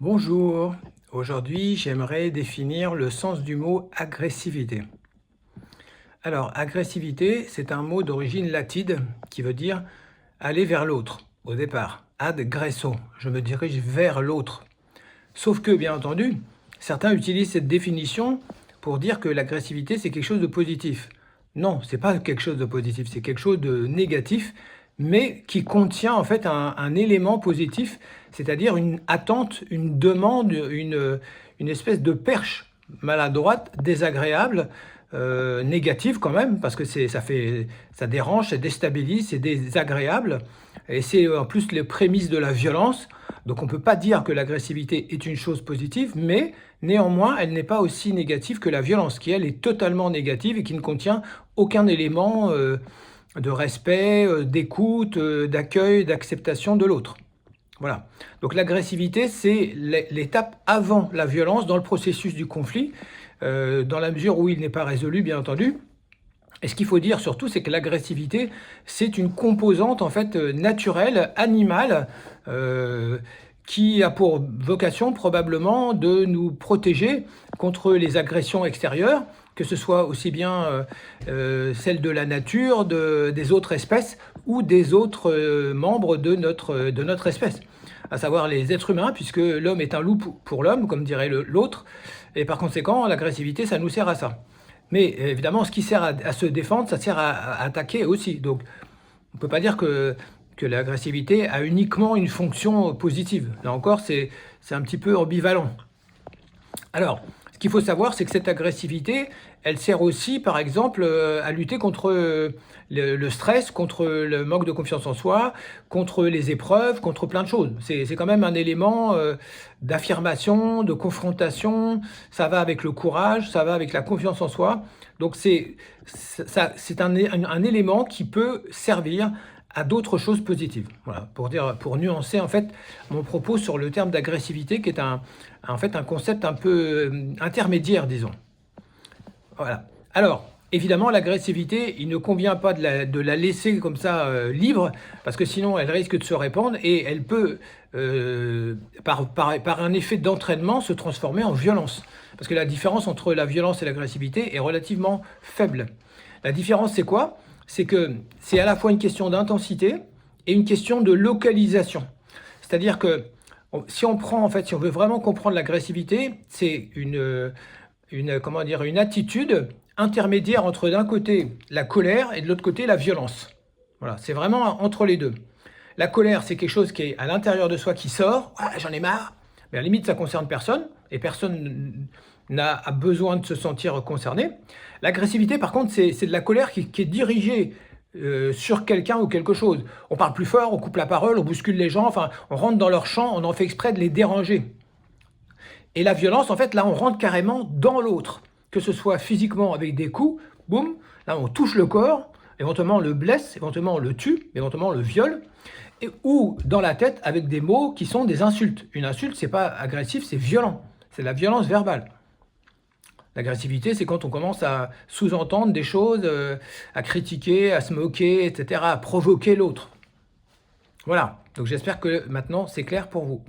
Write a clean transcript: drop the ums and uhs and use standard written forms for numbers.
Bonjour, aujourd'hui j'aimerais définir le sens du mot agressivité. Alors, agressivité, c'est un mot d'origine latine qui veut dire aller vers l'autre, au départ. Ad gresso, je me dirige vers l'autre. Sauf que, bien entendu, certains utilisent cette définition pour dire que l'agressivité, c'est quelque chose de positif. Non, c'est pas quelque chose de positif, c'est quelque chose de négatif, mais qui contient en fait un élément positif, c'est-à-dire une attente, une demande, une espèce de perche maladroite, désagréable, négative quand même, parce que ça dérange, ça déstabilise, c'est désagréable, et c'est en plus les prémices de la violence. Donc on ne peut pas dire que l'agressivité est une chose positive, mais néanmoins, elle n'est pas aussi négative que la violence, qui elle est totalement négative et qui ne contient aucun élément de respect, d'écoute, d'accueil, d'acceptation de l'autre. Voilà. Donc l'agressivité, c'est l'étape avant la violence dans le processus du conflit, dans la mesure où il n'est pas résolu, bien entendu. Et ce qu'il faut dire surtout, c'est que l'agressivité, c'est une composante en fait naturelle, animale, qui a pour vocation probablement de nous protéger contre les agressions extérieures, que ce soit aussi bien celles de la nature, des autres espèces ou des autres membres de notre espèce, à savoir les êtres humains, puisque l'homme est un loup pour l'homme, comme dirait l'autre, et par conséquent, l'agressivité, ça nous sert à ça. Mais évidemment, ce qui sert à se défendre, ça sert à attaquer aussi. Donc, on ne peut pas dire que l'agressivité a uniquement une fonction positive. Là encore, c'est un petit peu ambivalent. Alors, ce qu'il faut savoir, c'est que cette agressivité, elle sert aussi, par exemple, à lutter contre le stress, contre le manque de confiance en soi, contre les épreuves, contre plein de choses. C'est quand même un élément d'affirmation, de confrontation. Ça va avec le courage, ça va avec la confiance en soi. Donc c'est un élément qui peut servir à d'autres choses positives. Voilà, pour nuancer en fait mon propos sur le terme d'agressivité, qui est en fait un concept un peu intermédiaire, disons. Voilà. Alors, évidemment, l'agressivité, il ne convient pas de la laisser comme ça libre, parce que sinon elle risque de se répandre et elle peut, par un effet d'entraînement, se transformer en violence. Parce que la différence entre la violence et l'agressivité est relativement faible. La différence, c'est quoi? C'est que c'est à la fois une question d'intensité et une question de localisation. C'est-à-dire que si on prend, en fait, si on veut vraiment comprendre l'agressivité, c'est comment dire, une attitude intermédiaire entre d'un côté la colère et de l'autre côté la violence. Voilà, c'est vraiment entre les deux. La colère, c'est quelque chose qui est à l'intérieur de soi qui sort. Ah, j'en ai marre. Mais à la limite, ça concerne personne et personne n'a besoin de se sentir concerné. L'agressivité, par contre, c'est de la colère qui est dirigée sur quelqu'un ou quelque chose. On parle plus fort, on coupe la parole, on bouscule les gens, enfin, on rentre dans leur champ, on en fait exprès de les déranger. Et la violence, en fait, là, on rentre carrément dans l'autre, que ce soit physiquement avec des coups, boum, là, on touche le corps, éventuellement on le blesse, éventuellement on le tue, éventuellement on le viole, ou dans la tête avec des mots qui sont des insultes. Une insulte, c'est pas agressif, c'est violent, c'est la violence verbale. L'agressivité, c'est quand on commence à sous-entendre des choses, à critiquer, à se moquer, etc., à provoquer l'autre. Voilà, donc j'espère que maintenant c'est clair pour vous.